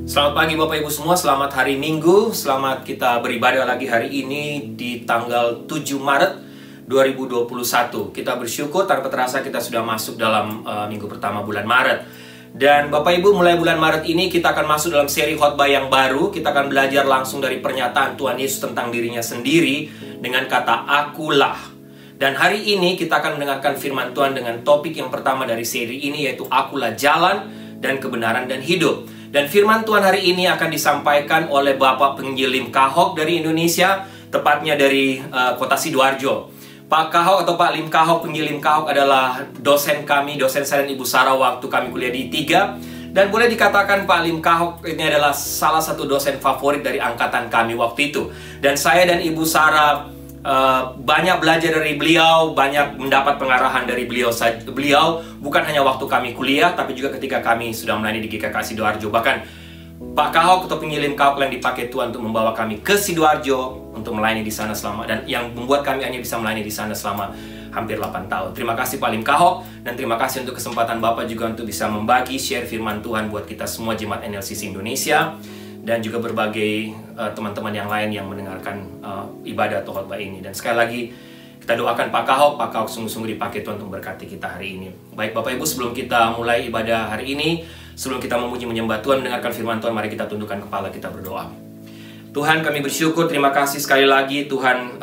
Selamat pagi Bapak Ibu semua, selamat hari Minggu. Selamat kita beribadah lagi hari ini di tanggal 7 Maret 2021. Kita bersyukur tanpa terasa kita sudah masuk dalam minggu pertama bulan Maret. Dan Bapak Ibu, mulai bulan Maret ini kita akan masuk dalam seri khotbah yang baru. Kita akan belajar langsung dari pernyataan Tuhan Yesus tentang dirinya sendiri dengan kata akulah. Dan hari ini kita akan mendengarkan firman Tuhan dengan topik yang pertama dari seri ini, yaitu akulah jalan dan kebenaran dan hidup. Dan firman Tuhan hari ini akan disampaikan oleh Bapak Pengilim Kahok dari Indonesia, tepatnya dari kota Sidoarjo. Pak Kahok atau Pak Lim Kahok, Pengilim Kahok adalah dosen kami, dosen saya dan Ibu Sarah waktu kami kuliah di I3. Dan boleh dikatakan Pak Lim Kahok ini adalah salah satu dosen favorit dari angkatan kami waktu itu. Dan saya dan Ibu Sarah banyak belajar dari beliau, banyak mendapat pengarahan dari beliau. Beliau bukan hanya waktu kami kuliah, tapi juga ketika kami sudah melayani di GKK Sidoarjo. Bahkan Pak Kahok atau Pengilim Kahok yang dipakai Tuhan untuk membawa kami ke Sidoarjo untuk melayani di sana selama, dan yang membuat kami hanya bisa melayani di sana selama hampir 8 tahun. Terima kasih Pak Lim Kahok, dan terima kasih untuk kesempatan Bapak juga untuk bisa membagi share firman Tuhan buat kita semua jemaat NLCC Indonesia dan juga berbagai teman-teman yang lain yang mendengarkan ibadah atau khotbah ini. Dan sekali lagi kita doakan Pak Kahok sungguh-sungguh dipakai Tuhan untuk memberkati kita hari ini. Baik Bapak Ibu, sebelum kita mulai ibadah hari ini, sebelum kita memuji menyembah Tuhan, mendengarkan firman Tuhan, mari kita tundukkan kepala, kita berdoa. Tuhan, kami bersyukur, terima kasih sekali lagi Tuhan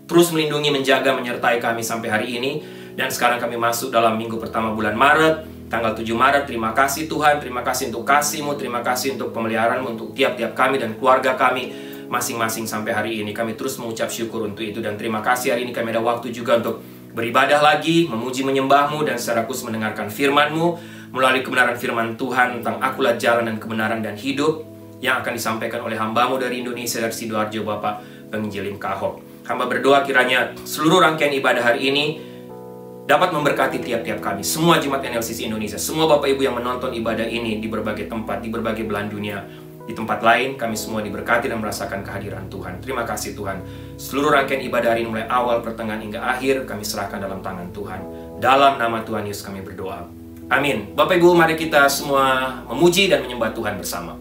terus melindungi, menjaga, menyertai kami sampai hari ini. Dan sekarang kami masuk dalam minggu pertama bulan Maret, tanggal 7 Maret, terima kasih Tuhan, terima kasih untuk kasih-Mu, terima kasih untuk pemeliharaan-Mu untuk tiap-tiap kami dan keluarga kami masing-masing sampai hari ini. Kami terus mengucap syukur untuk itu, dan terima kasih hari ini kami ada waktu juga untuk beribadah lagi, memuji menyembah-Mu, dan secara khusus mendengarkan firman-Mu melalui kebenaran firman Tuhan tentang akulah jalan dan kebenaran dan hidup yang akan disampaikan oleh hamba-Mu dari Indonesia, dari Sidoarjo, Bapak Pengilim Kahok. Hamba berdoa kiranya seluruh rangkaian ibadah hari ini dapat memberkati tiap-tiap kami, semua jemaat NLCC Indonesia, semua Bapak Ibu yang menonton ibadah ini di berbagai tempat, di berbagai belahan dunia, di tempat lain, kami semua diberkati dan merasakan kehadiran Tuhan. Terima kasih Tuhan. Seluruh rangkaian ibadah hari ini mulai awal, pertengahan hingga akhir kami serahkan dalam tangan Tuhan. Dalam nama Tuhan Yesus kami berdoa. Amin. Bapak Ibu, mari kita semua memuji dan menyembah Tuhan bersama.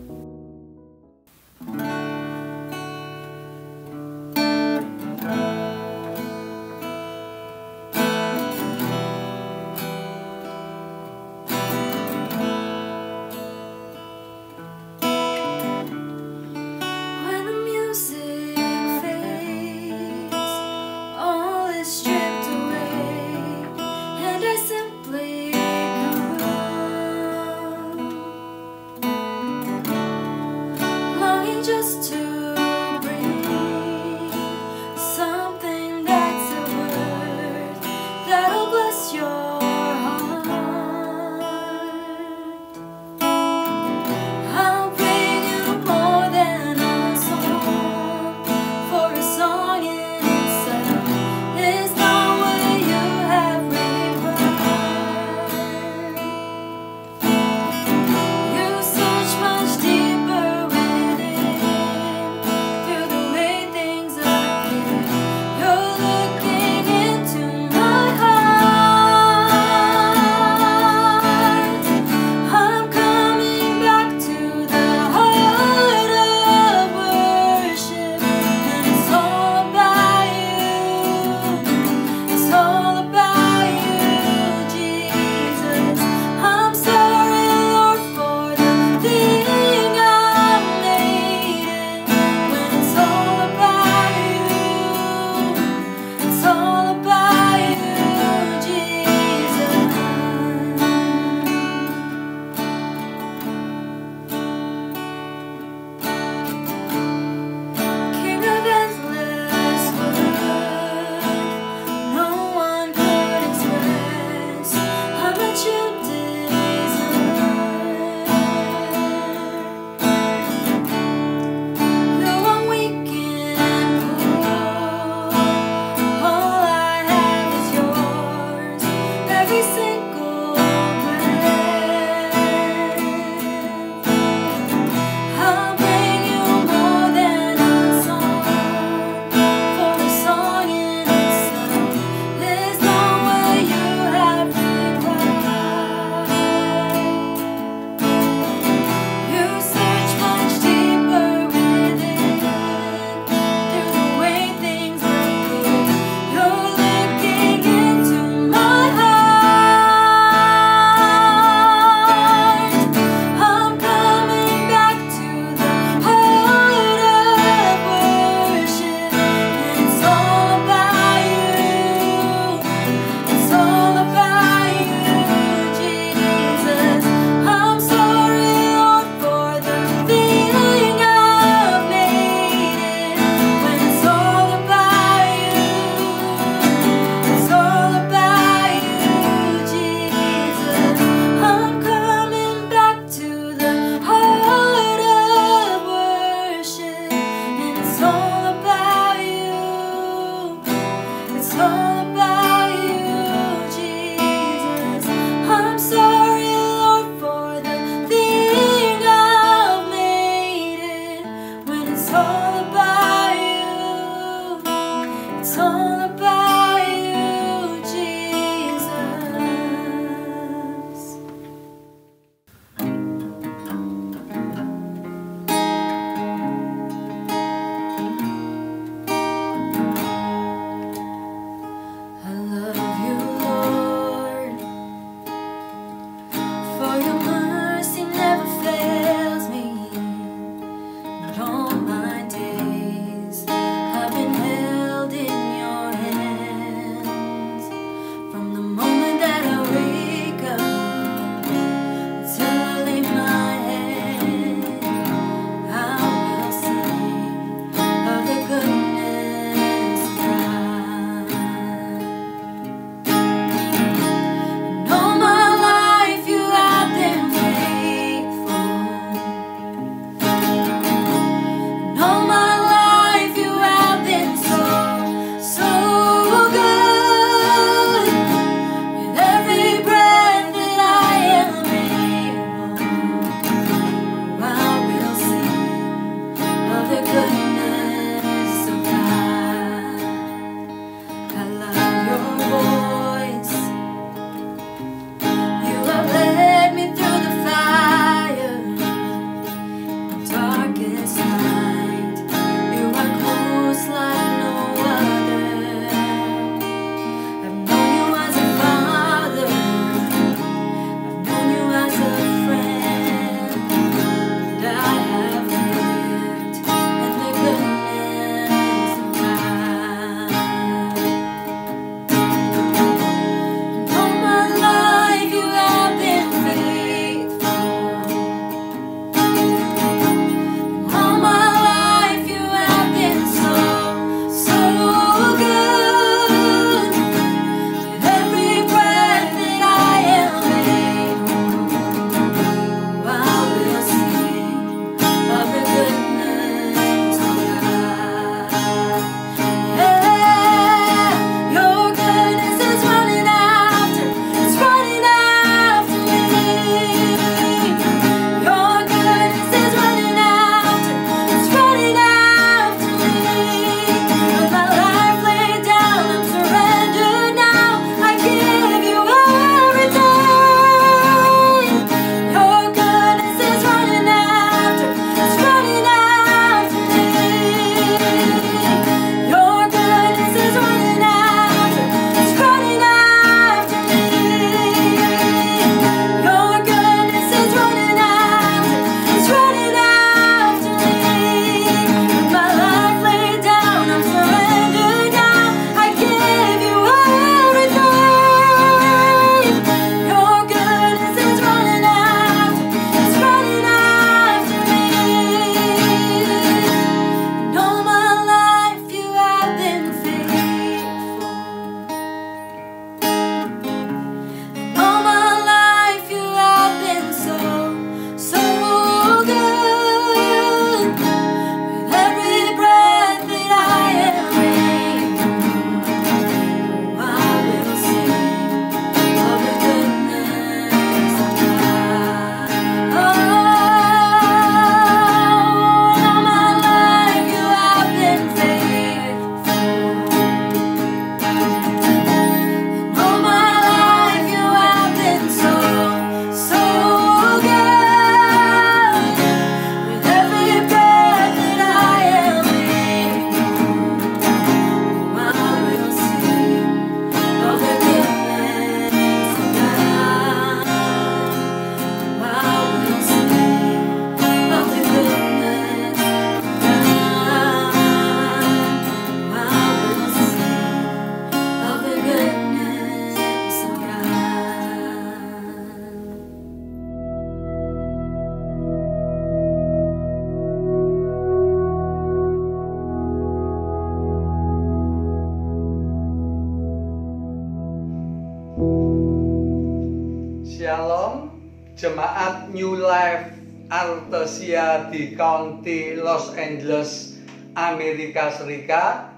Jemaat New Life Artesia di County Los Angeles, Amerika Serikat,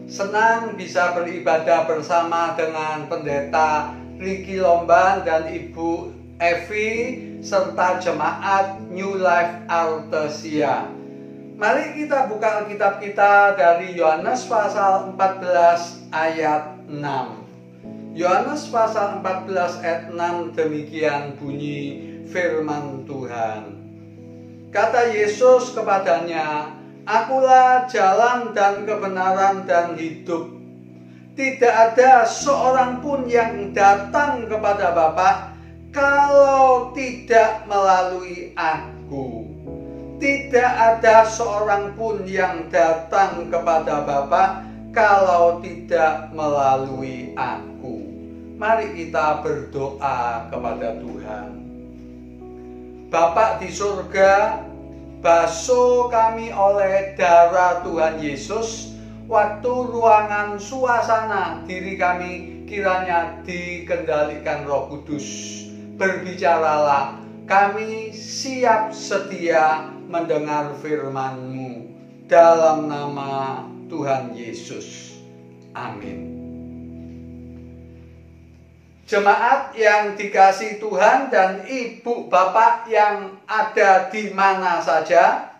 senang bisa beribadah bersama dengan Pendeta Ricky Lomban dan Ibu Evi serta jemaat New Life Artesia. Mari kita buka Alkitab kita dari Yohanes pasal 14 ayat 6. Yohanes pasal 14 ayat 6, demikian bunyi firman Tuhan. Kata Yesus kepadanya, "Akulah jalan dan kebenaran dan hidup. Tidak ada seorang pun yang datang kepada Bapa kalau tidak melalui Aku." Tidak ada seorang pun yang datang kepada Bapa kalau tidak melalui Aku. Mari kita berdoa kepada Tuhan. Bapa di surga, basuh kami oleh darah Tuhan Yesus. Waktu, ruangan, suasana diri kami kiranya dikendalikan Roh Kudus. Berbicaralah, kami siap sedia mendengar firman-Mu dalam nama Tuhan Yesus. Amin. Jemaat yang dikasihi Tuhan dan Ibu Bapak yang ada di mana saja,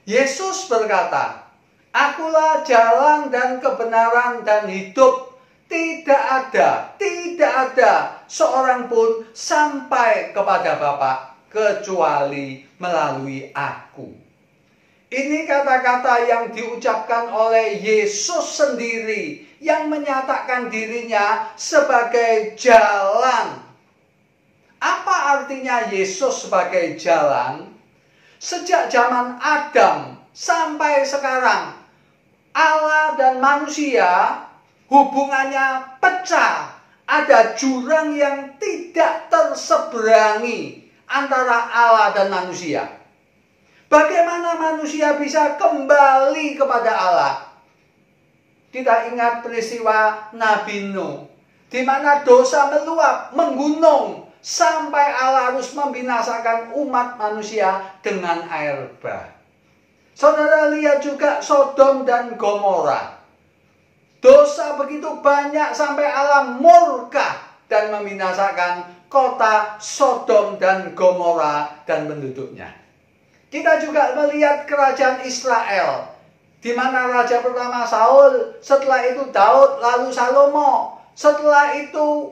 Yesus berkata, "Akulah jalan dan kebenaran dan hidup. Tidak ada seorang pun sampai kepada Bapa kecuali melalui Aku." Ini kata-kata yang diucapkan oleh Yesus sendiri yang menyatakan dirinya sebagai jalan. Apa artinya Yesus sebagai jalan? Sejak zaman Adam sampai sekarang, Allah dan manusia hubungannya pecah. Ada jurang yang tidak terseberangi antara Allah dan manusia. Bagaimana manusia bisa kembali kepada Allah? Kita ingat peristiwa Nabi Nuh, di mana dosa meluap, menggunung, sampai Allah harus membinasakan umat manusia dengan air bah. Saudara lihat juga Sodom dan Gomora. Dosa begitu banyak sampai Allah murka dan membinasakan kota Sodom dan Gomora dan penduduknya. Kita juga melihat kerajaan Israel, di mana raja pertama Saul, setelah itu Daud, lalu Salomo. Setelah itu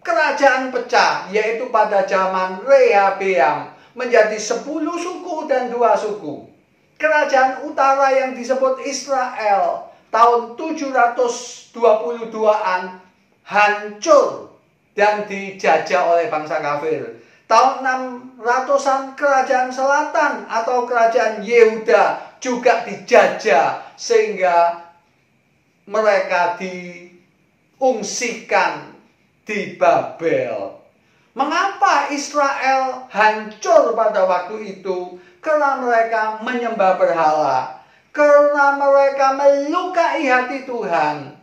kerajaan pecah, yaitu pada zaman Rehabeam, menjadi 10 suku dan 2 suku. Kerajaan utara yang disebut Israel tahun 722-an hancur dan dijajah oleh bangsa kafir. Tahun 600-an kerajaan selatan atau kerajaan Yehuda juga dijajah sehingga mereka diungsikan di Babel. Mengapa Israel hancur pada waktu itu? Karena mereka menyembah berhala, karena mereka melukai hati Tuhan.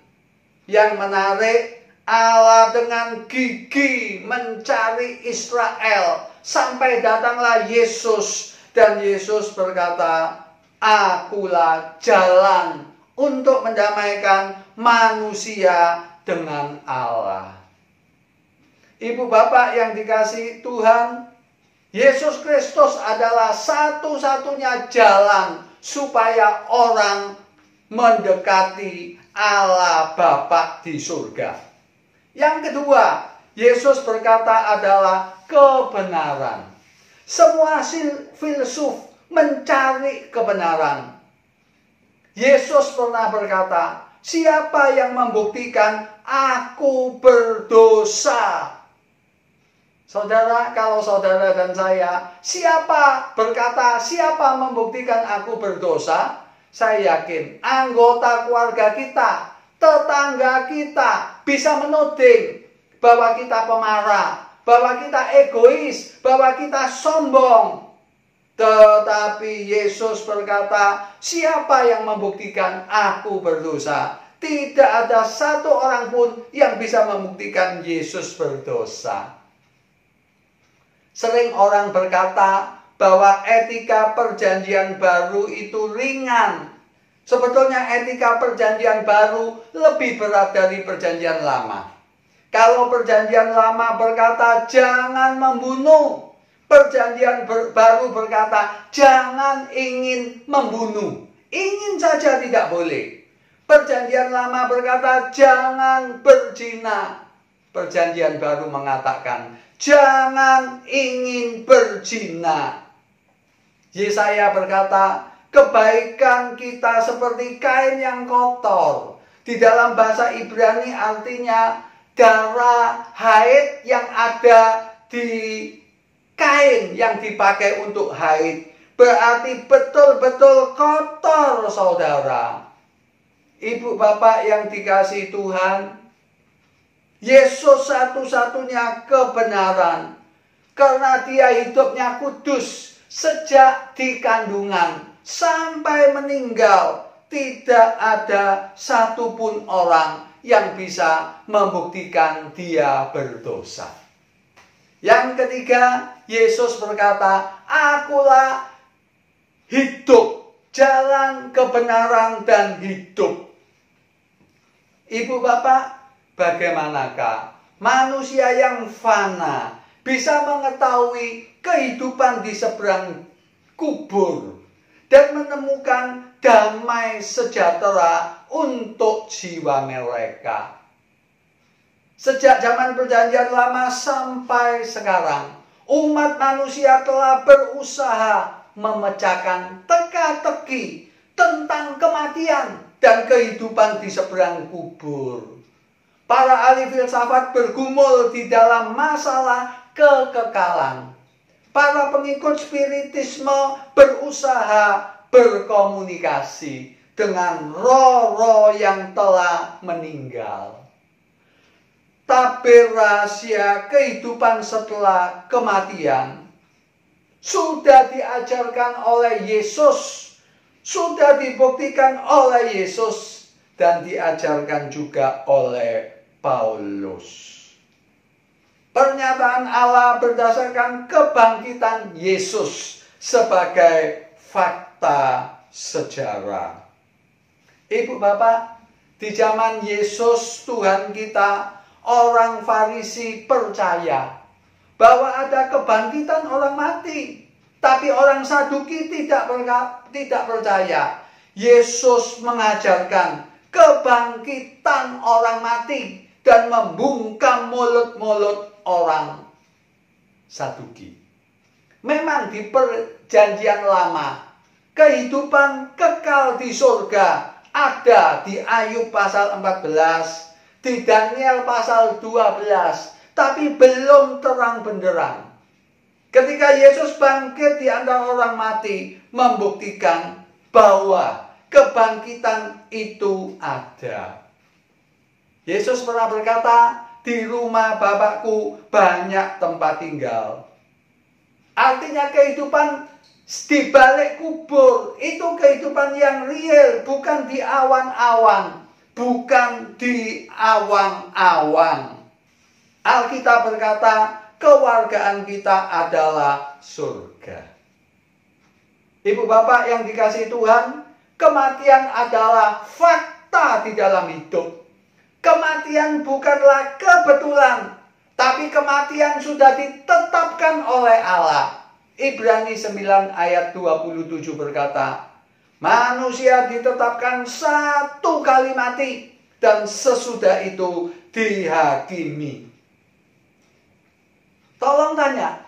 Yang menarik, Allah dengan gigih mencari Israel sampai datanglah Yesus, dan Yesus berkata, "Akulah jalan untuk mendamaikan manusia dengan Allah." Ibu bapak yang dikasihi Tuhan, Yesus Kristus adalah satu-satunya jalan supaya orang mendekati Allah Bapa di surga. Yang kedua, Yesus berkata adalah kebenaran. Semua filsuf mencari kebenaran. Yesus pernah berkata, "Siapa yang membuktikan aku berdosa?" Saudara, kalau saudara dan saya, siapa membuktikan aku berdosa? Saya yakin anggota keluarga kita, tetangga kita bisa menuding bahwa kita pemarah, bahwa kita egois, bahwa kita sombong. Tetapi Yesus berkata, "Siapa yang membuktikan aku berdosa?" Tidak ada satu orang pun yang bisa membuktikan Yesus berdosa. Sering orang berkata bahwa etika perjanjian baru itu ringan. Sebetulnya etika perjanjian baru lebih berat dari perjanjian lama. Kalau perjanjian lama berkata jangan membunuh, perjanjian baru berkata jangan ingin membunuh. Ingin saja tidak boleh. Perjanjian lama berkata jangan berzina. Perjanjian baru mengatakan jangan ingin berzina. Yesaya berkata, kebaikan kita seperti kain yang kotor. Di dalam bahasa Ibrani artinya darah haid yang ada di kain yang dipakai untuk haid. Berarti betul-betul kotor, saudara. Ibu bapak yang dikasihi Tuhan, Yesus satu-satunya kebenaran. Karena dia hidupnya kudus sejak di kandungan sampai meninggal. Tidak ada satupun orang yang bisa membuktikan dia berdosa. Yang ketiga, Yesus berkata, akulah hidup, jalan kebenaran dan hidup. Ibu bapak, bagaimanakah manusia yang fana bisa mengetahui kehidupan di seberang kubur dan menemukan damai sejahtera untuk jiwa mereka? Sejak zaman perjanjian lama sampai sekarang, umat manusia telah berusaha memecahkan teka-teki tentang kematian dan kehidupan di seberang kubur. Para ahli filsafat bergumul di dalam masalah kekekalan. Para pengikut spiritisme berusaha berkomunikasi dengan roh-roh yang telah meninggal. Tabir rahasia kehidupan setelah kematian sudah diajarkan oleh Yesus, sudah dibuktikan oleh Yesus, dan diajarkan juga oleh Paulus. Pernyataan Allah berdasarkan kebangkitan Yesus sebagai fakta sejarah. Ibu bapak, di zaman Yesus Tuhan kita, orang Farisi percaya bahwa ada kebangkitan orang mati. Tapi orang Saduki tidak percaya. Yesus mengajarkan kebangkitan orang mati dan membungkam mulut-mulut orang Saduki. Memang di perjanjian lama, kehidupan kekal di surga ada di Ayub pasal 14, di Daniel pasal 12, tapi belum terang benderang. Ketika Yesus bangkit di antara orang mati, membuktikan bahwa kebangkitan itu ada. Yesus pernah berkata, di rumah Bapakku banyak tempat tinggal. Artinya kehidupan di balik kubur itu kehidupan yang real, bukan di awan-awan, bukan di awang-awang. Alkitab berkata, kewargaan kita adalah surga. Ibu bapak yang dikasihi Tuhan, kematian adalah fakta di dalam hidup. Kematian bukanlah kebetulan, tapi kematian sudah ditetapkan oleh Allah. Ibrani 9 ayat 27 berkata, manusia ditetapkan satu kali mati, dan sesudah itu dihakimi. Tolong tanya,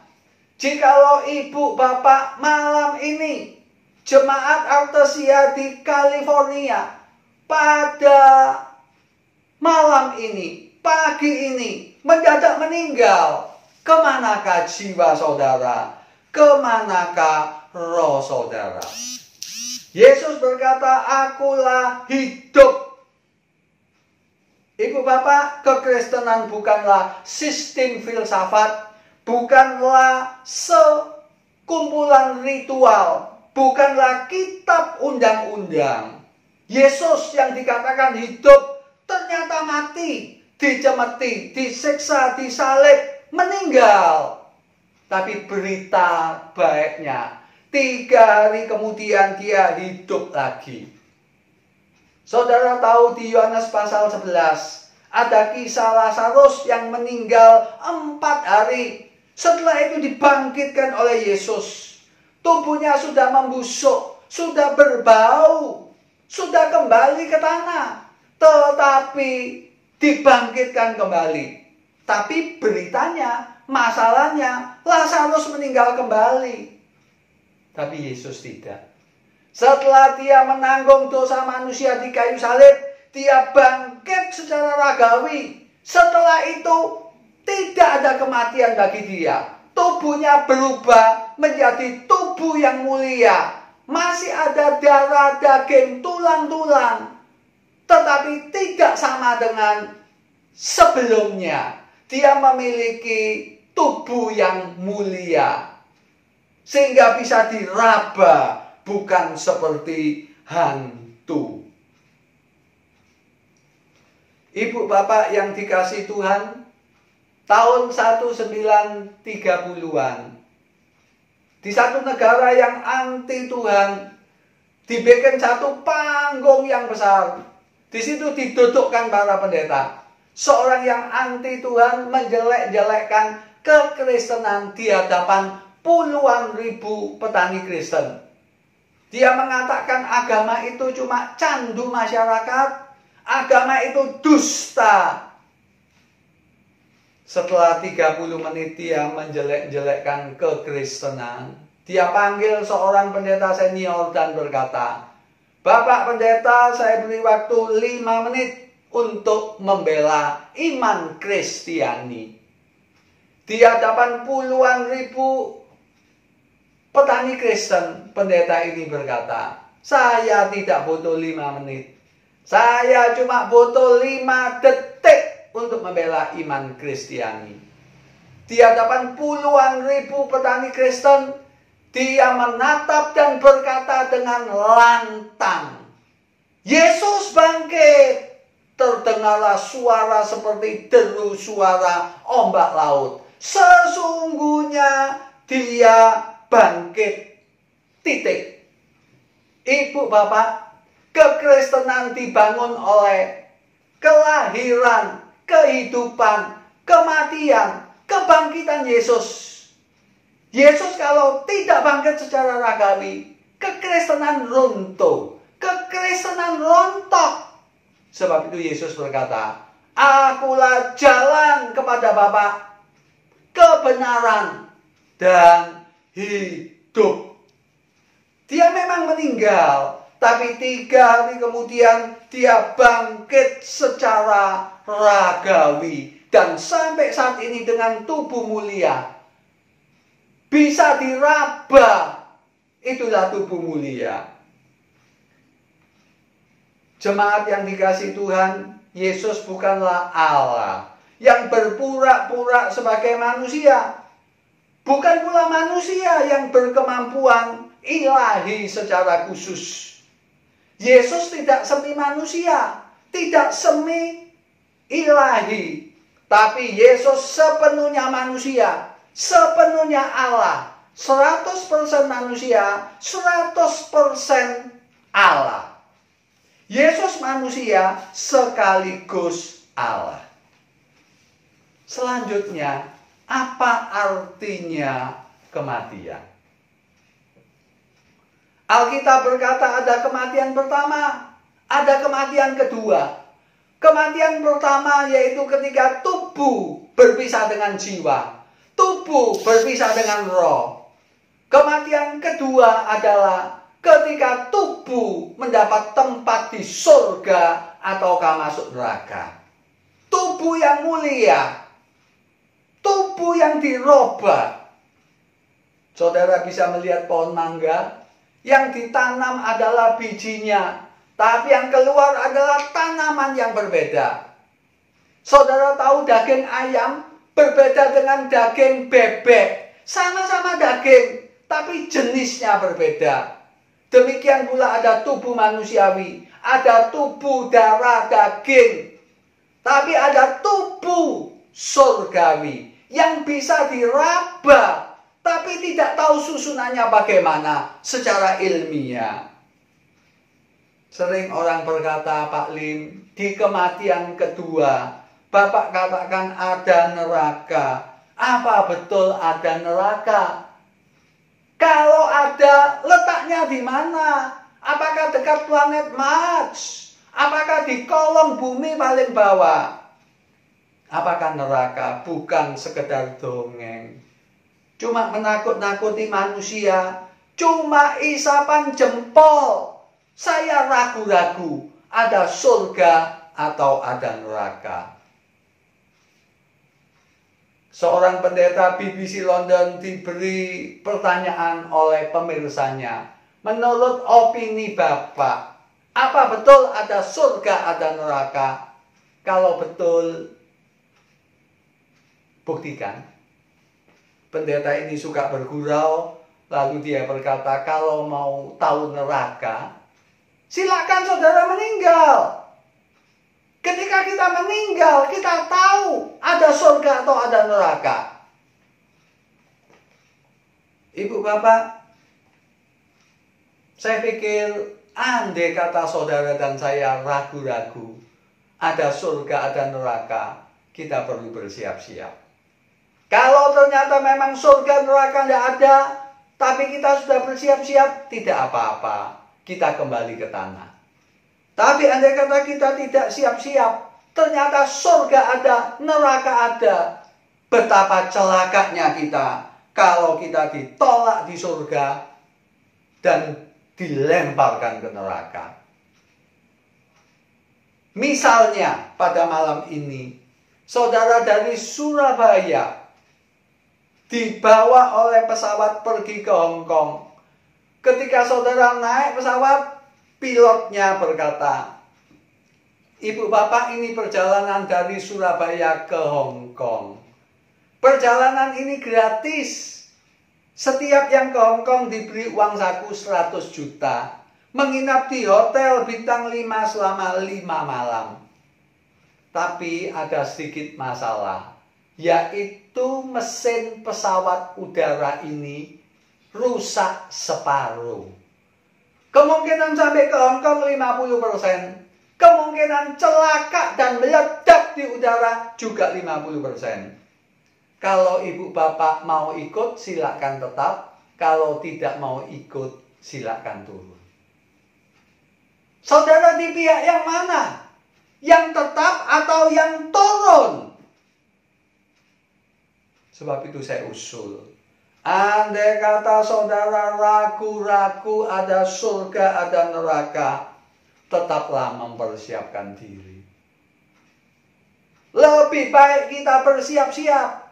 jikalau ibu bapak malam ini, jemaat Artesia di California, pada malam ini, pagi ini, mendadak meninggal, kemanakah jiwa saudara? Kemanakah roh saudara? Yesus berkata, akulah hidup. Ibu bapak, kekristenan bukanlah sistem filsafat, bukanlah sekumpulan ritual, bukanlah kitab undang-undang. Yesus yang dikatakan hidup ternyata mati, dicemeti, disiksa, disalib, meninggal. Tapi berita baiknya, 3 hari kemudian dia hidup lagi. Saudara tahu di Yohanes pasal 11, ada kisah Lazarus yang meninggal 4 hari. Setelah itu dibangkitkan oleh Yesus. Tubuhnya sudah membusuk, sudah berbau, sudah kembali ke tanah. Tetapi dibangkitkan kembali. Tapi beritanya, masalahnya, Lazarus meninggal kembali. Tapi Yesus tidak. Setelah dia menanggung dosa manusia di kayu salib, dia bangkit secara ragawi. Setelah itu, tidak ada kematian bagi dia. Tubuhnya berubah menjadi tubuh yang mulia. Masih ada darah, daging, tulang-tulang. Tetapi tidak sama dengan sebelumnya. Dia memiliki tubuh yang mulia. Sehingga bisa diraba, bukan seperti hantu. Ibu bapak yang dikasihi Tuhan, tahun 1930-an, di satu negara yang anti Tuhan, dibikin satu panggung yang besar. Di situ didudukkan para pendeta. Seorang yang anti Tuhan menjelek-jelekkan kekristenan di hadapan puluhan ribu petani Kristen. Dia mengatakan agama itu cuma candu masyarakat, agama itu dusta. Setelah 30 menit dia menjelek-jelekkan kekristenan, dia panggil seorang pendeta senior dan berkata, "Bapak pendeta, saya beri waktu 5 menit untuk membela iman Kristiani." Di hadapan puluhan ribu petani Kristen, pendeta ini berkata, "Saya tidak butuh 5 menit. Saya cuma butuh 5 detik untuk membela iman Kristiani." Di hadapan puluhan ribu petani Kristen, dia menatap dan berkata dengan lantang, "Yesus bangkit." Terdengarlah suara seperti deru suara ombak laut. Sesungguhnya dia bangkit. Titik. Ibu bapak, kekristenan dibangun oleh kelahiran, kehidupan, kematian, kebangkitan Yesus. Yesus kalau tidak bangkit secara ragawi, kekristenan runtuh, kekristenan rontok. Sebab itu Yesus berkata, "Akulah jalan kepada Bapa, kebenaran dan hidup." Dia memang meninggal, tapi 3 hari kemudian dia bangkit secara ragawi. Dan sampai saat ini dengan tubuh mulia, bisa diraba. Itulah tubuh mulia. Jemaat yang dikasihi Tuhan, Yesus bukanlah Allah yang berpura-pura sebagai manusia. Bukan pula manusia yang berkemampuan ilahi secara khusus. Yesus tidak semi manusia, tidak semi ilahi. Tapi Yesus sepenuhnya manusia, sepenuhnya Allah. 100% manusia, 100% Allah. Yesus manusia sekaligus Allah. Selanjutnya, apa artinya kematian? Alkitab berkata ada kematian pertama, ada kematian kedua. Kematian pertama yaitu ketika tubuh berpisah dengan jiwa, tubuh berpisah dengan roh. Kematian kedua adalah ketika tubuh mendapat tempat di surga ataukah masuk neraka. Tubuh yang mulia, tubuh yang dirubah. Saudara bisa melihat pohon mangga, yang ditanam adalah bijinya, tapi yang keluar adalah tanaman yang berbeda. Saudara tahu daging ayam berbeda dengan daging bebek. Sama-sama daging, tapi jenisnya berbeda. Demikian pula ada tubuh manusiawi, ada tubuh darah daging, tapi ada tubuh surgawi yang bisa diraba, tapi tidak tahu susunannya bagaimana secara ilmiah. Sering orang berkata, Pak Lim, di kematian kedua, Bapak katakan ada neraka. Apa betul ada neraka? Kalau ada, letaknya di mana? Apakah dekat planet Mars? Apakah di kolom bumi paling bawah? Apakah neraka bukan sekedar dongeng? Cuma menakut-nakuti manusia. Cuma isapan jempol. Saya ragu-ragu ada surga atau ada neraka. Seorang pendeta BBC London diberi pertanyaan oleh pemirsanya. Menurut opini Bapak, apa betul ada surga, ada neraka? Kalau betul, buktikan. Pendeta ini suka bergurau, lalu dia berkata, kalau mau tahu neraka, silakan saudara meninggal. Ketika kita meninggal, kita tahu ada surga atau ada neraka. Ibu bapak, saya pikir andai kata saudara dan saya ragu-ragu, ada surga, ada neraka, kita perlu bersiap-siap. Kalau ternyata memang surga neraka tidak ada, tapi kita sudah bersiap-siap, tidak apa-apa. Kita kembali ke tanah. Tapi andai kata kita tidak siap-siap, ternyata surga ada, neraka ada. Betapa celakanya kita kalau kita ditolak di surga dan dilemparkan ke neraka. Misalnya pada malam ini, saudara dari Surabaya dibawa oleh pesawat pergi ke Hong Kong. Ketika saudara naik pesawat, pilotnya berkata, Ibu bapak, ini perjalanan dari Surabaya ke Hong Kong. Perjalanan ini gratis. Setiap yang ke Hong Kong diberi uang saku 100 juta. Menginap di hotel bintang 5 selama 5 malam. Tapi ada sedikit masalah, yaitu mesin pesawat udara ini rusak separuh. Kemungkinan sampai ke Hong Kong 50%. Kemungkinan celaka dan meledak di udara juga 50%. Kalau ibu bapak mau ikut, silakan tetap. Kalau tidak mau ikut, silakan turun. Saudara di pihak yang mana? Yang tetap atau yang turun? Sebab itu saya usul, andai kata saudara ragu-ragu ada surga, ada neraka, tetaplah mempersiapkan diri. Lebih baik kita bersiap-siap.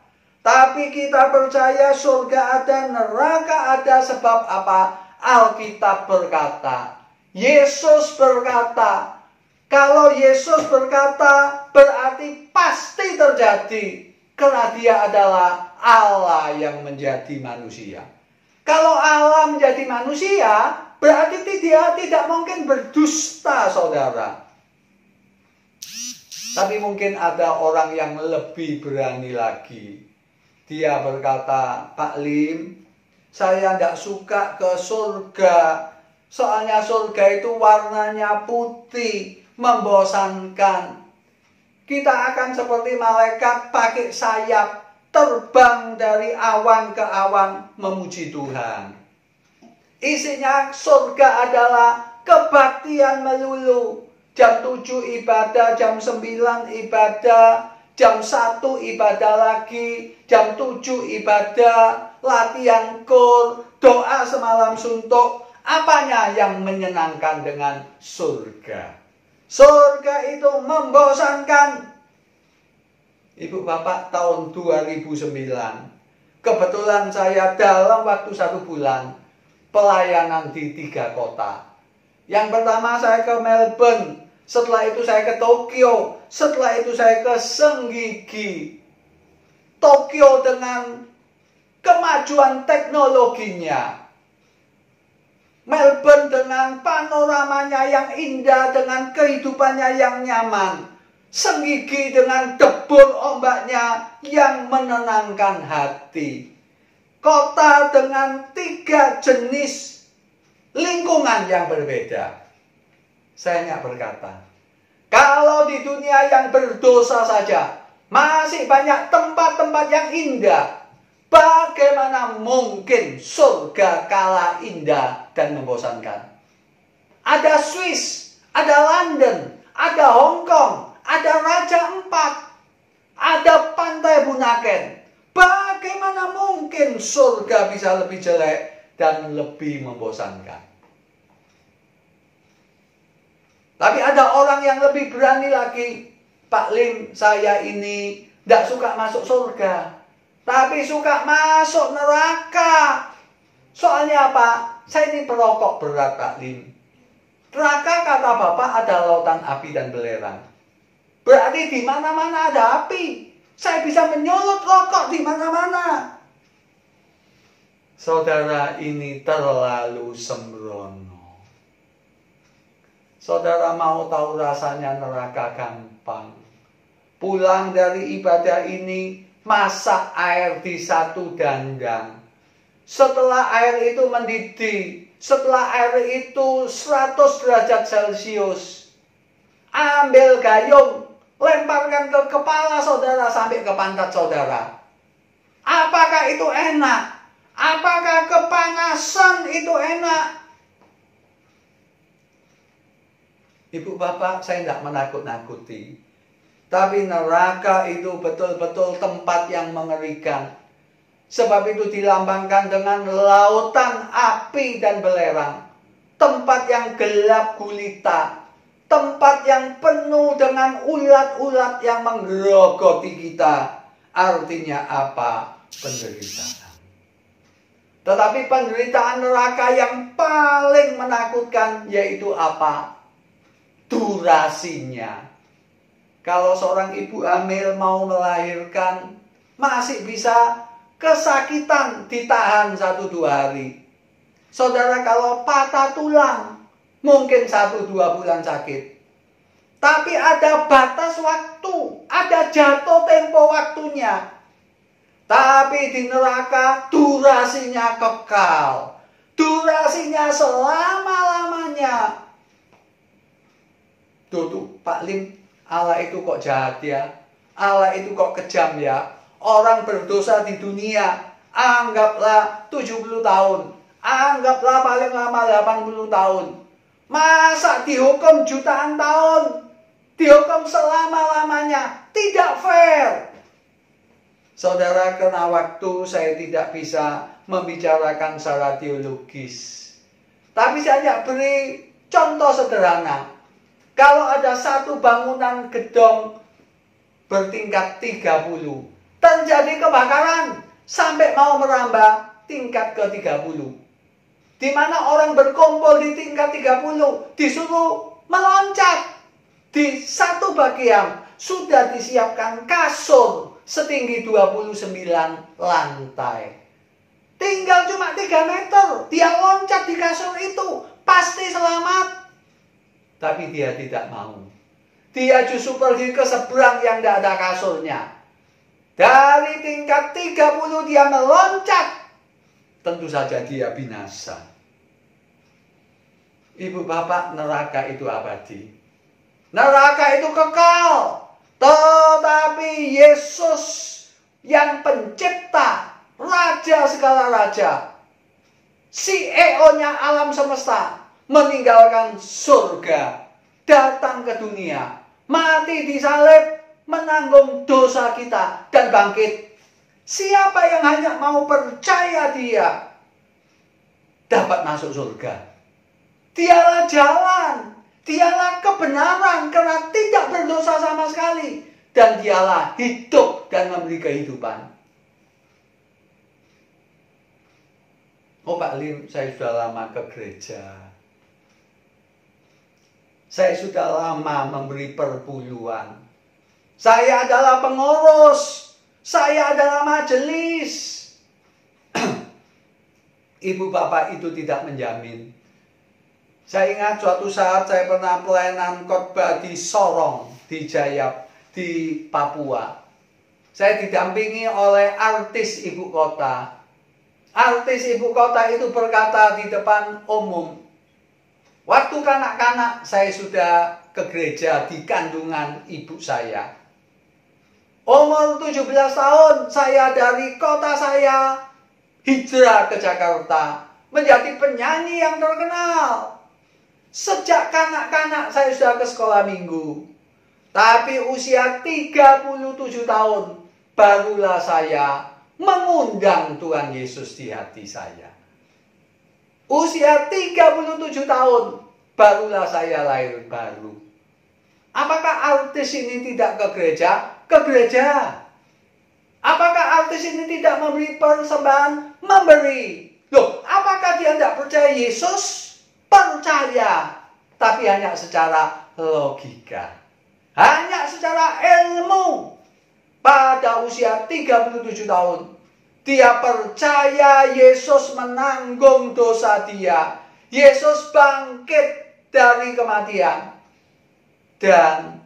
Tapi kita percaya surga ada, neraka ada. Sebab apa? Alkitab berkata, Yesus berkata. Kalau Yesus berkata, berarti pasti terjadi. Karena dia adalah Allah yang menjadi manusia. Kalau Allah menjadi manusia, berarti dia tidak mungkin berdusta, saudara. Tapi mungkin ada orang yang lebih berani lagi. Dia berkata, Pak Lim, saya tidak suka ke surga. Soalnya surga itu warnanya putih, membosankan. Kita akan seperti malaikat pakai sayap, terbang dari awan ke awan memuji Tuhan. Isinya surga adalah kebaktian melulu. Jam 7 ibadah, jam 9 ibadah, jam 1 ibadah lagi, jam 7 ibadah, latihan kur, doa semalam suntuk. Apanya yang menyenangkan dengan surga? Surga itu membosankan. Ibu bapak, tahun 2009, kebetulan saya dalam waktu 1 bulan pelayanan di 3 kota. Yang pertama saya ke Melbourne, setelah itu saya ke Tokyo, setelah itu saya ke Senggigi. Tokyo dengan kemajuan teknologinya, Melbourne dengan panoramanya yang indah, dengan kehidupannya yang nyaman, Senggigi dengan debur ombaknya yang menenangkan hati. kota dengan 3 jenis lingkungan yang berbeda. Saya hanya berkata, kalau di dunia yang berdosa saja masih banyak tempat-tempat yang indah, bagaimana mungkin surga kalah indah dan membosankan? Ada Swiss, ada London, ada Hong Kong, ada Raja Empat, ada Pantai Bunaken. Bagaimana mungkin surga bisa lebih jelek dan lebih membosankan? Tapi ada orang yang lebih berani lagi. Pak Lim, saya ini tidak suka masuk surga, tapi suka masuk neraka. Soalnya apa? Saya ini perokok berat, Pak Lim. Neraka kata Bapak ada lautan api dan belerang. Berarti di mana-mana ada api. Saya bisa menyulut rokok di mana-mana. Saudara ini terlalu sembrono. Saudara mau tahu rasanya neraka gampang. Pulang dari ibadah ini, masak air di satu dandang. Setelah air itu mendidih, setelah air itu 100 derajat Celcius, ambil gayung, lemparkan ke kepala saudara sampai ke pantat saudara. Apakah itu enak? Apakah kepanasan itu enak? Ibu bapak, saya tidak menakut-nakuti. Tapi neraka itu betul-betul tempat yang mengerikan. Sebab itu dilambangkan dengan lautan api dan belerang. Tempat yang gelap gulita. Tempat yang penuh dengan ulat-ulat yang menggerogoti kita. Artinya apa? Penderitaan. Tetapi penderitaan neraka yang paling menakutkan yaitu apa? Durasinya. Kalau seorang ibu hamil mau melahirkan, masih bisa kesakitan ditahan 1-2 hari. Saudara kalau patah tulang, mungkin 1-2 bulan sakit. Tapi ada batas waktu, ada jatuh tempo waktunya. Tapi di neraka durasinya kekal. Durasinya selama-lamanya. Tuh, Pak Lim, Allah itu kok jahat ya. Allah itu kok kejam ya. Orang berdosa di dunia, anggaplah 70 tahun. Anggaplah paling lama 80 tahun. Masa dihukum jutaan tahun? Dihukum selama-lamanya? Tidak fair. Saudara, karena waktu saya tidak bisa membicarakan secara teologis. Tapi saya beri contoh sederhana. Kalau ada satu bangunan gedung bertingkat 30, terjadi kebakaran sampai mau merambah tingkat ke 30. Di mana orang berkumpul di tingkat 30, disuruh meloncat. Di satu bagian sudah disiapkan kasur setinggi 29 lantai. Tinggal cuma 3 meter, dia loncat di kasur itu, pasti selamat. Tapi dia tidak mau. Dia justru pergi ke seberang yang tidak ada kasurnya. Dari tingkat 30 dia meloncat. Tentu saja dia binasa. Ibu bapak, neraka itu abadi. Neraka itu kekal. Tetapi Yesus yang pencipta, Raja segala raja, CEO-nya alam semesta, meninggalkan surga, datang ke dunia, mati disalib, menanggung dosa kita, dan bangkit. Siapa yang hanya mau percaya dia, dapat masuk surga. Dialah jalan, dialah kebenaran, karena tidak berdosa sama sekali. Dan dialah hidup dan memberi kehidupan. Oh Pak Lim, saya sudah lama ke gereja. Saya sudah lama memberi perpuluhan. Saya adalah pengurus. Saya adalah majelis. Ibu bapak itu tidak menjamin. Saya ingat suatu saat saya pernah pelayanan khotbah di Sorong, di Jayap, di Papua. Saya didampingi oleh artis ibu kota. artis ibu kota itu berkata di depan umum, waktu kanak-kanak saya sudah ke gereja di kandungan ibu saya. Umur 17 tahun saya dari kota saya hijrah ke Jakarta menjadi penyanyi yang terkenal. Sejak kanak-kanak saya sudah ke sekolah minggu. Tapi usia 37 tahun barulah saya mengundang Tuhan Yesus di hati saya. Usia 37 tahun barulah saya lahir baru. Apakah artis ini tidak ke gereja? Ke gereja. Apakah artis ini tidak memberi persembahan? Memberi. Loh, apakah dia tidak percaya Yesus? Percaya. Tapi hanya secara logika. Hanya secara ilmu. Pada usia 37 tahun. Dia percaya Yesus menanggung dosa dia. Yesus bangkit dari kematian. Dan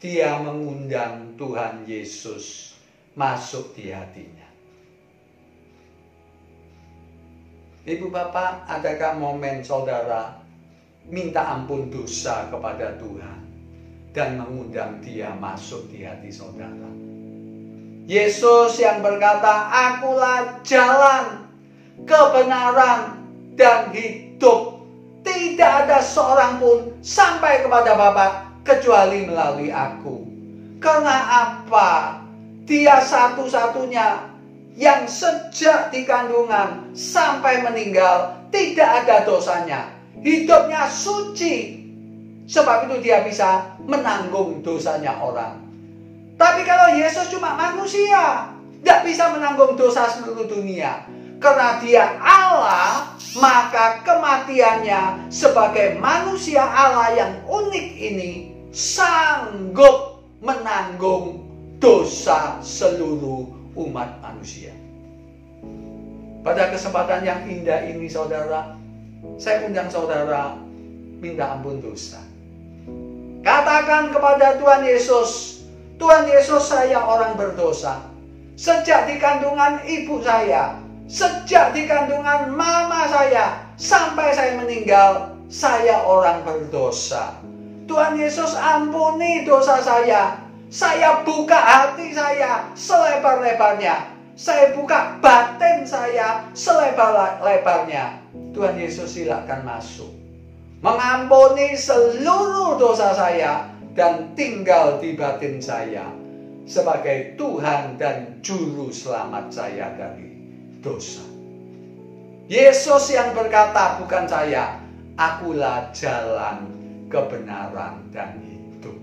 dia mengundang Tuhan Yesus masuk di hatinya. Ibu bapak, adakah momen saudara minta ampun dosa kepada Tuhan dan mengundang dia masuk di hati saudara? Yesus yang berkata, akulah jalan, kebenaran, dan hidup. Tidak ada seorang pun sampai kepada Bapa kecuali melalui aku. Karena apa? Dia satu-satunya yang sejak di kandungan sampai meninggal tidak ada dosanya. Hidupnya suci. Sebab itu dia bisa menanggung dosanya orang. Tapi kalau Yesus cuma manusia, tidak bisa menanggung dosa seluruh dunia. Karena dia Allah, maka kematiannya sebagai manusia Allah yang unik ini sanggup menanggung dosa seluruh umat manusia. Pada kesempatan yang indah ini saudara, saya undang saudara minta ampun dosa. Katakan kepada Tuhan Yesus, Tuhan Yesus, saya orang berdosa. Sejak di kandungan ibu saya, sejak di kandungan mama saya, sampai saya meninggal, saya orang berdosa. Tuhan Yesus, ampuni dosa saya. Saya buka hati saya selebar-lebarnya. Saya buka batin saya selebar-lebarnya. Tuhan Yesus, silakan masuk. Mengampuni seluruh dosa saya dan tinggal di batin saya sebagai Tuhan dan Juru Selamat saya dari dosa. Yesus yang berkata, bukan saya, akulah jalan, kebenaran, dan hidup.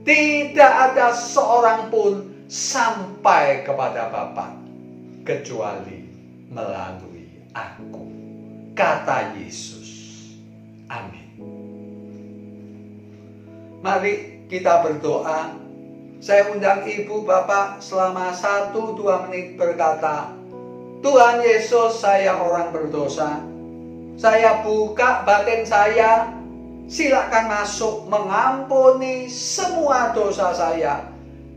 Tidak ada seorang pun sampai kepada Bapa kecuali melalui aku, kata Yesus. Amin. Mari kita berdoa. Saya undang ibu bapak selama 1-2 menit berkata, Tuhan Yesus, saya orang berdosa. Saya buka batin saya, silakan masuk mengampuni semua dosa saya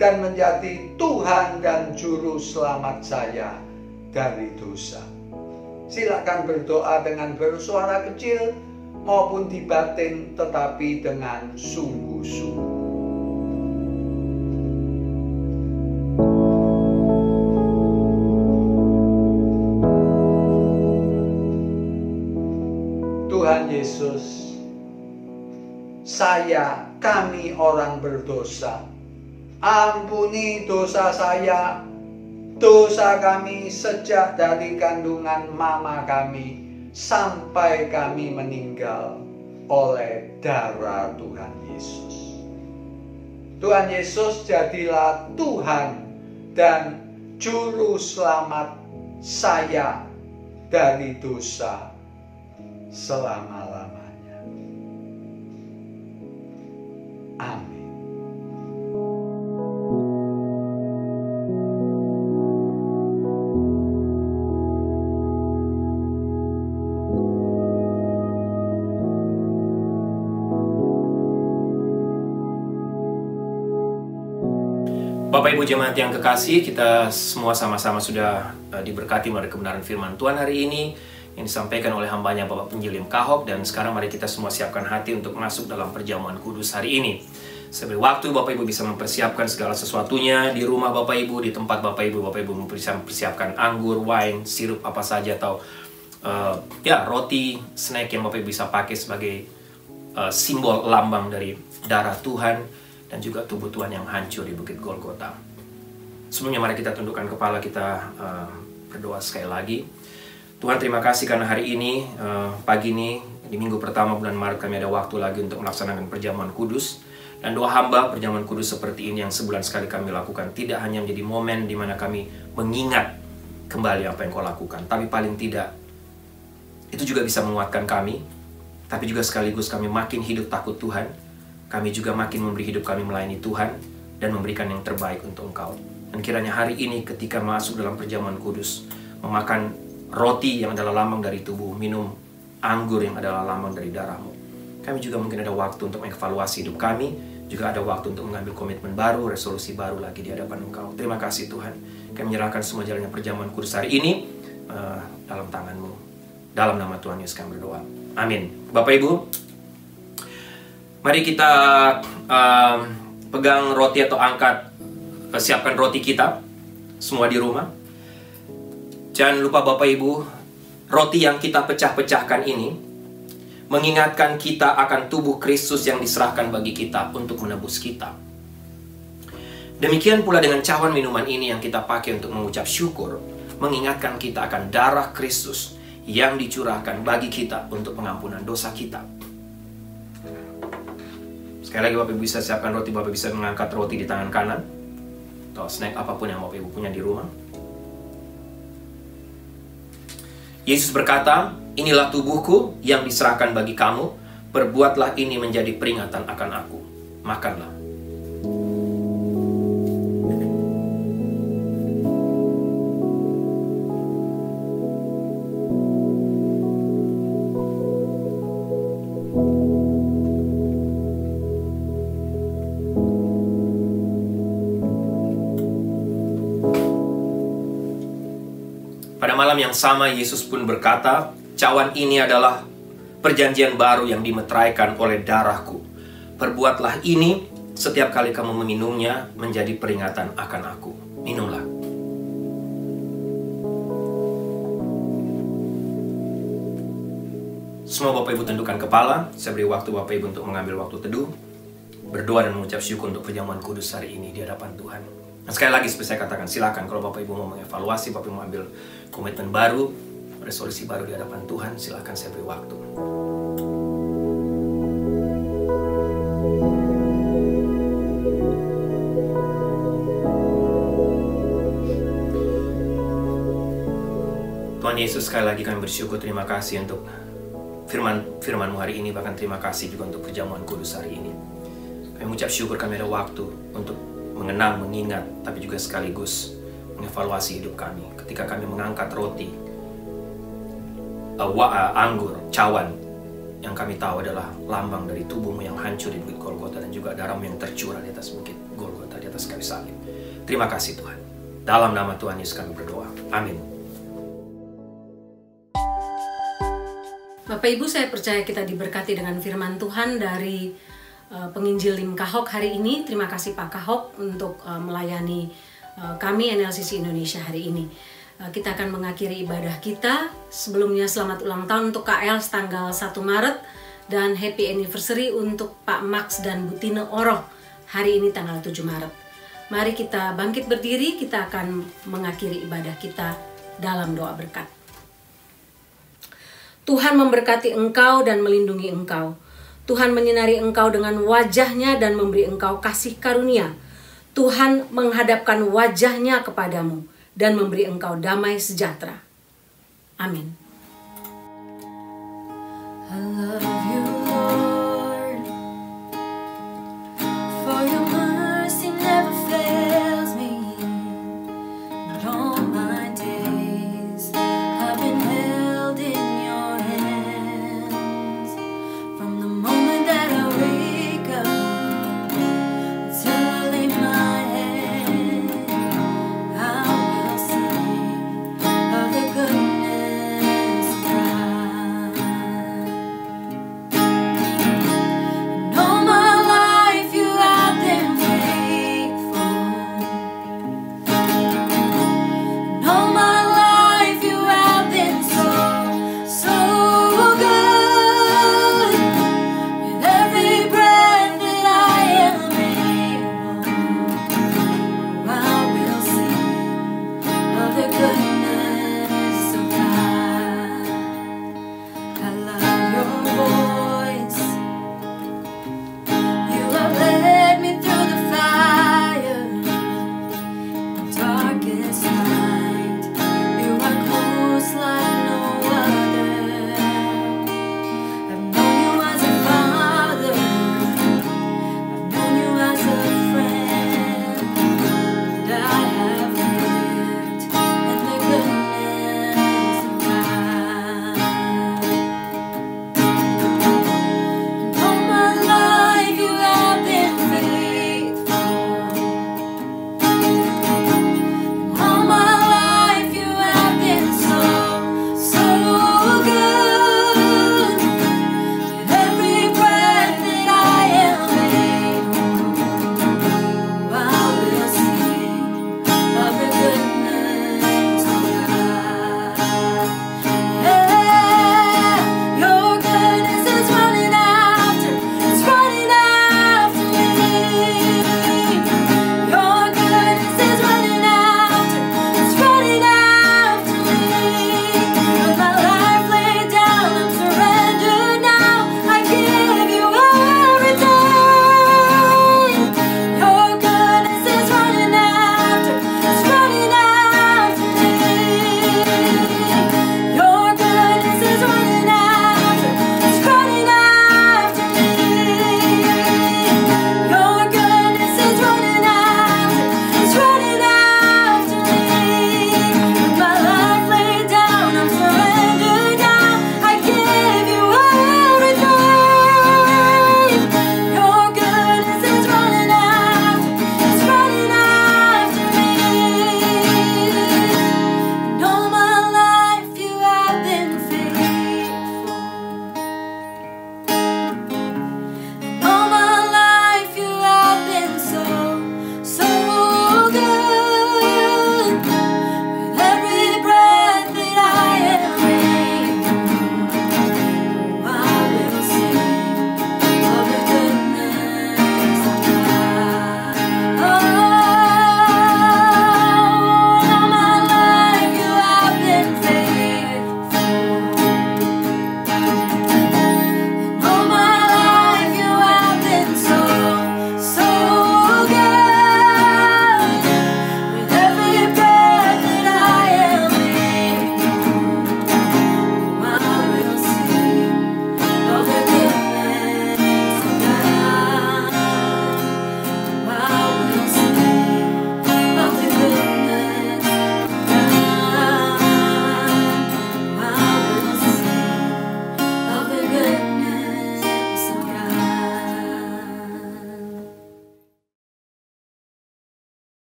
dan menjadi Tuhan dan Juru Selamat saya dari dosa. Silakan berdoa dengan bersuara kecil maupun di batin, tetapi dengan sungguh-sungguh. Tuhan Yesus, kami orang berdosa. Ampuni dosa saya, dosa kami sejak dari kandungan mama kami sampai kami meninggal oleh darah Tuhan Yesus. Tuhan Yesus, jadilah Tuhan dan Juru Selamat saya dari dosa selama-lamanya. Amin. Bapak Ibu jemaat yang kekasih, kita semua sama-sama sudah diberkati melalui kebenaran firman Tuhan hari ini yang disampaikan oleh hambanya Bapak Penginjil Lim Kahok. Dan sekarang mari kita semua siapkan hati untuk masuk dalam perjamuan kudus hari ini. Seberi waktu Bapak Ibu bisa mempersiapkan segala sesuatunya di rumah Bapak Ibu, di tempat Bapak Ibu bisa mempersiapkan anggur, wine, sirup apa saja, atau roti, snack yang Bapak Ibu bisa pakai sebagai simbol lambang dari darah Tuhan dan juga tubuh Tuhan yang hancur di Bukit Golgota. Sebelumnya mari kita tundukkan kepala kita, berdoa sekali lagi. Tuhan, terima kasih karena hari ini, pagi ini, di minggu pertama bulan Maret kami ada waktu lagi untuk melaksanakan perjamuan kudus. Dan doa hamba, perjamuan kudus seperti ini yang sebulan sekali kami lakukan, tidak hanya menjadi momen di mana kami mengingat kembali apa yang Kau lakukan, tapi paling tidak itu juga bisa menguatkan kami, tapi juga sekaligus kami makin hidup takut Tuhan. Kami juga makin memberi hidup kami melayani Tuhan dan memberikan yang terbaik untuk Engkau. Dan kiranya hari ini ketika masuk dalam perjamuan kudus, memakan roti yang adalah lambang dari tubuh, minum anggur yang adalah lambang dari darah-Mu, kami juga mungkin ada waktu untuk mengevaluasi hidup kami, juga ada waktu untuk mengambil komitmen baru, resolusi baru lagi di hadapan Engkau. Terima kasih Tuhan. Kami menyerahkan semua jalannya perjamuan kudus hari ini dalam tangan-Mu. Dalam nama Tuhan Yesus kami berdoa. Amin. Bapak Ibu, mari kita pegang roti atau siapkan roti kita semua di rumah. Jangan lupa Bapak Ibu, roti yang kita pecah-pecahkan ini mengingatkan kita akan tubuh Kristus yang diserahkan bagi kita untuk menebus kita. Demikian pula dengan cawan minuman ini yang kita pakai untuk mengucap syukur, mengingatkan kita akan darah Kristus yang dicurahkan bagi kita untuk pengampunan dosa kita. Sekali lagi Bapak Ibu bisa siapkan roti, Bapak bisa mengangkat roti di tangan kanan atau snack apapun yang Bapak Ibu punya di rumah. Yesus berkata, inilah tubuhku yang diserahkan bagi kamu, perbuatlah ini menjadi peringatan akan aku. Makanlah. Pada malam yang sama, Yesus pun berkata, cawan ini adalah perjanjian baru yang dimeteraikan oleh darahku. Perbuatlah ini setiap kali kamu meminumnya menjadi peringatan akan aku. Minumlah. Semua Bapak Ibu tundukkan kepala. Saya beri waktu Bapak Ibu untuk mengambil waktu teduh, berdoa dan mengucap syukur untuk perjamuan kudus hari ini di hadapan Tuhan. Nah, sekali lagi seperti saya katakan, silakan kalau Bapak Ibu mau mengevaluasi, Bapak Ibu mau ambil komitmen baru, resolusi baru di hadapan Tuhan, silakan saya beri waktu. Tuhan Yesus, sekali lagi kami bersyukur, terima kasih untuk firman-Mu hari ini, bahkan terima kasih juga untuk perjamuan kudus hari ini. Kami mengucap syukur kami ada waktu untuk mengenang, mengingat, tapi juga sekaligus mengevaluasi hidup kami. Ketika kami mengangkat roti, anggur, cawan, yang kami tahu adalah lambang dari tubuh-Mu yang hancur di Bukit Golgota dan juga darah-Mu yang tercurah di atas Bukit Golgota, di atas kayu salib. Terima kasih Tuhan. Dalam nama Tuhan Yesus kami berdoa. Amin. Bapak Ibu, saya percaya kita diberkati dengan firman Tuhan dari Penginjil Lim Kahok hari ini. Terima kasih Pak Kahok untuk melayani kami NLCC Indonesia hari ini. Kita akan mengakhiri ibadah kita. Sebelumnya selamat ulang tahun untuk KL tanggal 1 Maret dan happy anniversary untuk Pak Max dan Bu Tine Oroh hari ini tanggal 7 Maret. Mari kita bangkit berdiri, kita akan mengakhiri ibadah kita dalam doa berkat. Tuhan memberkati engkau dan melindungi engkau. Tuhan menyinari engkau dengan wajah-Nya dan memberi engkau kasih karunia. Tuhan menghadapkan wajah-Nya kepadamu dan memberi engkau damai sejahtera. Amin.